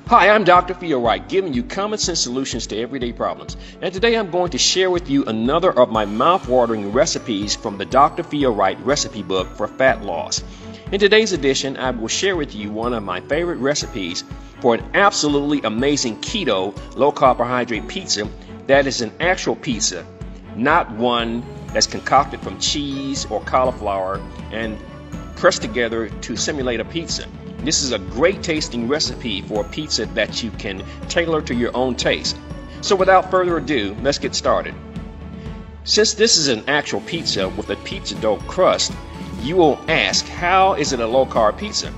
Hi, I'm Dr. FeelRight, giving you common sense solutions to everyday problems. And today I'm going to share with you another of my mouth-watering recipes from the Dr. FeelRight recipe book for fat loss. In today's edition, I will share with you one of my favorite recipes for an absolutely amazing keto, low-carbohydrate pizza that is an actual pizza, not one that's concocted from cheese or cauliflower and pressed together to simulate a pizza. This is a great tasting recipe for a pizza that you can tailor to your own taste. So without further ado, let's get started. Since this is an actual pizza with a pizza dough crust, you will ask, how is it a low-carb pizza?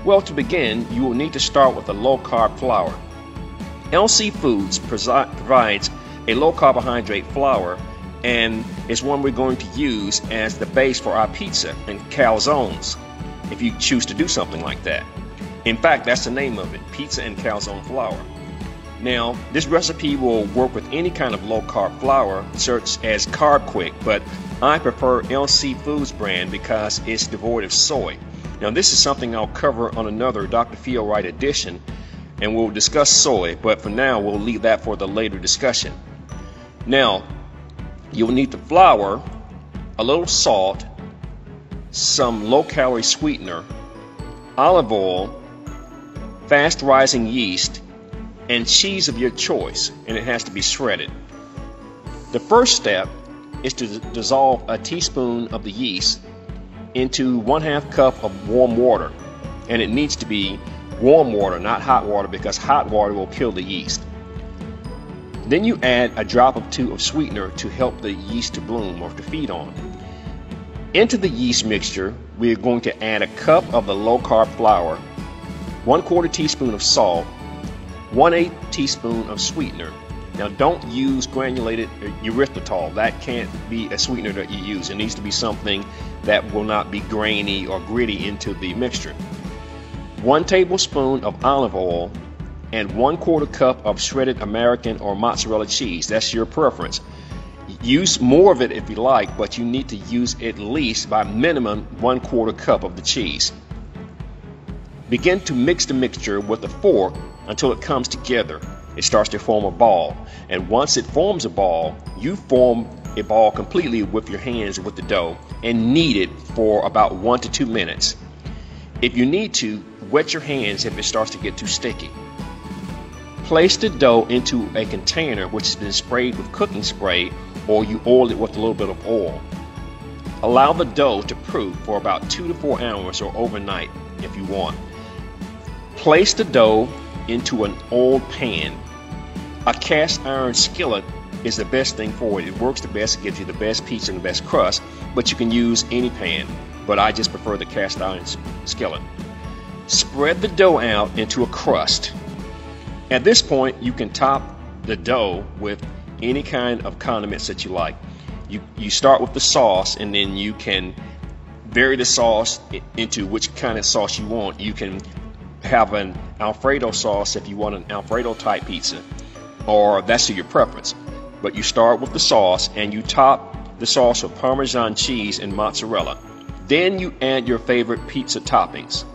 Well, to begin, you will need to start with a low-carb flour. LC Foods provides a low-carbohydrate flour, and it's one we're going to use as the base for our pizza and calzones, if you choose to do something like that. In fact, that's the name of it, pizza and calzone flour. Now, this recipe will work with any kind of low-carb flour, such as Carb Quick, but I prefer LC Foods brand because it's devoid of soy. Now, this is something I'll cover on another Dr. FeelRight edition, and we'll discuss soy, but for now, we'll leave that for the later discussion. Now, you'll need the flour, a little salt, some low-calorie sweetener, olive oil, fast-rising yeast, and cheese of your choice, and it has to be shredded. The first step is to dissolve a teaspoon of the yeast into 1/2 cup of warm water, and it needs to be warm water, not hot water, because hot water will kill the yeast. Then you add a drop or two of sweetener to help the yeast to bloom or to feed on. Into the yeast mixture, we are going to add a cup of the low-carb flour, 1/4 teaspoon of salt, 1/8 teaspoon of sweetener. Now, don't use granulated erythritol. That can't be a sweetener that you use. It needs to be something that will not be grainy or gritty into the mixture. 1 tablespoon of olive oil and 1/4 cup of shredded American or mozzarella cheese. That's your preference. Use more of it if you like, but you need to use at least by minimum 1/4 cup of the cheese. Begin to mix the mixture with a fork until it comes together. It starts to form a ball, and once it forms a ball, you form a ball completely with your hands with the dough and knead it for about 1 to 2 minutes. If you need to, wet your hands if it starts to get too sticky. Place the dough into a container which has been sprayed with cooking spray, or you oil it with a little bit of oil. Allow the dough to proof for about 2 to 4 hours or overnight if you want. Place the dough into an oiled pan. A cast iron skillet is the best thing for it. It works the best, it gives you the best pizza and the best crust, but you can use any pan, but I just prefer the cast iron skillet. Spread the dough out into a crust. At this point, you can top the dough with any kind of condiments that you like. You start with the sauce, and then you can vary the sauce into which kind of sauce you want. You can have an Alfredo sauce if you want an Alfredo type pizza, or that's to your preference. But you start with the sauce, and you top the sauce with Parmesan cheese and mozzarella. Then you add your favorite pizza toppings.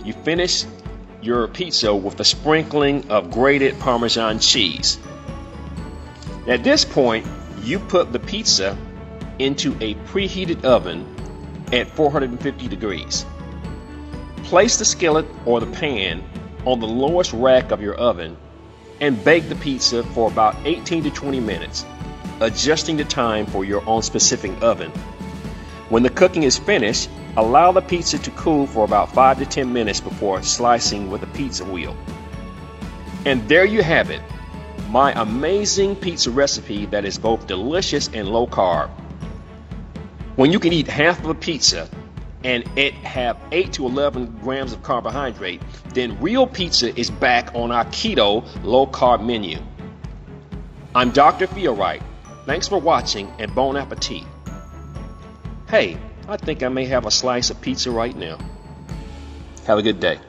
You finish your pizza with a sprinkling of grated Parmesan cheese. At this point, you put the pizza into a preheated oven at 450 degrees. Place the skillet or the pan on the lowest rack of your oven and bake the pizza for about 18 to 20 minutes, adjusting the time for your own specific oven. When the cooking is finished, allow the pizza to cool for about 5 to 10 minutes before slicing with a pizza wheel. And there you have it, my amazing pizza recipe that is both delicious and low carb. When you can eat half of a pizza and it have 8 to 11 grams of carbohydrate, then real pizza is back on our keto low carb menu. I'm Dr. FeelRight. Thanks for watching and bon appetit. Hey, I think I may have a slice of pizza right now. Have a good day.